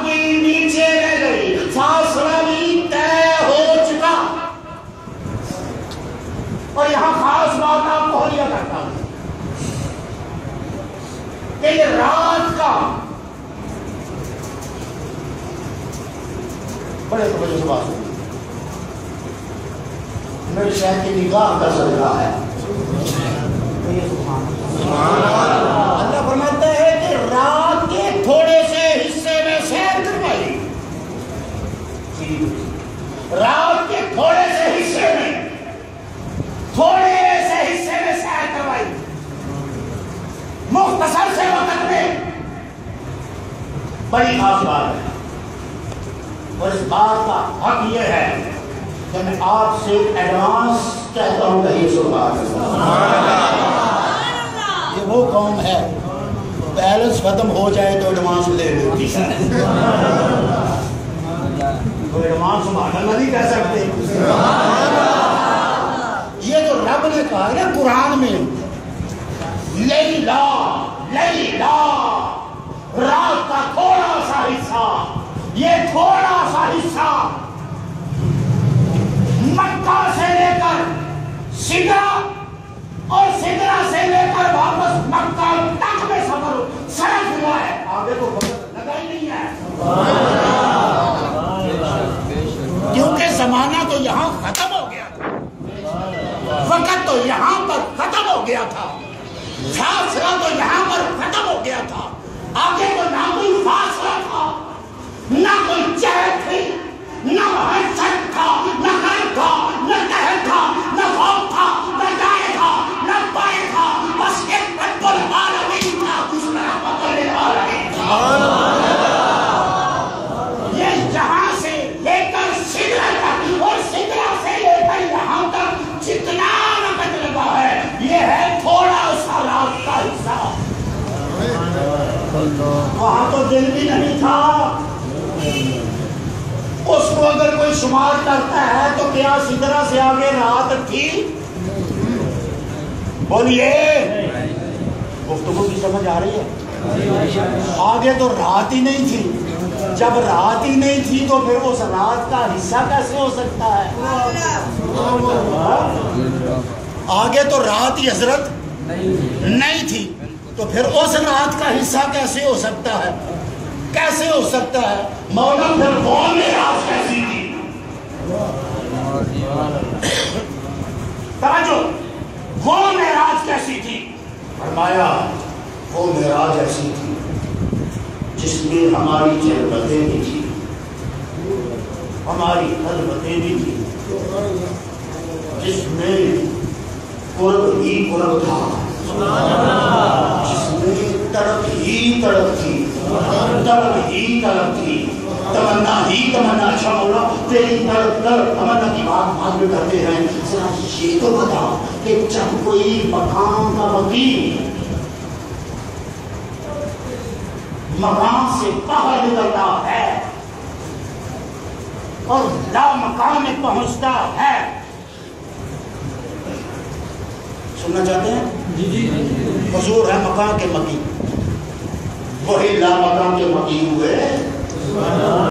بھی نیچے رہ گئی، فاصلہ بھی طے ہو چکا۔ اور یہاں خاص بات آپ کو مہیا کرتا ہوں کہ یہ رات کا بڑے توجہ سے بات سنیے، میرے شہر کی نگاہ کا صدقہ ہے۔ اللہ فرماتا ہے کہ رات کے تھوڑے سے حصے میں سیر کروائی، رات کے تھوڑے سے حصے میں سیر کروائی، مختصر سے وقت میں۔ بڑی خاص بات ہے، اور اس بات کا حق یہ ہے کہ میں آپ سے ایڈوانس کہتا ہوں کہ یہ سبحان اللہ، یہ وہ قوم ہے بیلنس ختم ہو جائے تو ایڈوانس لے لیتی ہے، تو ایڈوانس سبحان اللہ نہیں کہہ سکتے۔ یہ جو رب نے کہا ہے نا قرآن میں، لیلا لیلا، رات کا تھوڑا سا حصہ، یہ تھوڑا سا حصہ مکہ سے لے کر سدرا اور سدرا سے لے کر واپس مکہ تک میں سفر صرف ہوا ہے، آگے تو لگا ہی نہیں ہے، کیونکہ زمانہ تو یہاں ختم ہو گیا تھا، وقت تو یہاں پر ختم ہو گیا تھا، فاصلہ تو یہاں پر ختم ہو گیا تھا، آگے تو نہ کوئی فاصلہ تھا، نہ کوئی چہر تھی، نہ وہاں چھت تھا، نہ گھر تھا، نہ تہر تھا، نہ خوف تھا، نہ دائیں تھا، نہ بائیں تھا، بس ایک رب العالمین تھا، اس رحمت للعالمین تھا۔ یہ جہاں سے لے کر سدرا تک اور سدرا سے لے کر یہاں تک جتنا وقت لگا ہے، یہ ہے تھوڑا سا رات کا حصہ۔ وہاں تو دن بھی نہیں تھا، اس کو اگر کوئی شمار کرتا ہے تو کیا سدرا سے آگے رات تھی؟ بولیے، گفتگو کی سمجھ آ رہی ہے؟ آگے تو رات ہی نہیں تھی، جب رات ہی نہیں تھی تو پھر اس رات کا حصہ کیسے ہو سکتا ہے؟ آگے تو رات ہی حضرت نہیں تھی تو پھر اس رات کا حصہ کیسے ہو سکتا ہے؟ کیسے ہو سکتا ہے؟ مولا پھر وہ معراج کیسی تھی؟ توجہ، وہ معراج کیسی تھی؟ فرمایا وہ معراج ایسی تھی جس میں ہماری جنتیں بھی تھی، ہماری خدمتیں بھی تھی، جس میں قرب ہی قرب تھا، جس میں تڑپ ہی تڑپ تھی، طلب ہی طلب تھی، تمنا ہی تمنا۔ اچھا مولا تیری طلب تمنا کی بات بعد میں کرتے ہیں، ذرا یہ تو بتا کہ جب کوئی مقام کا وکیل مقام سے باہر نکلتا ہے اور لا مقام میں پہنچتا ہے، سننا چاہتے ہیں؟ جی، حضور ہے مقام کے مقیم، وہی لا مقام کے مقیم ہوئے۔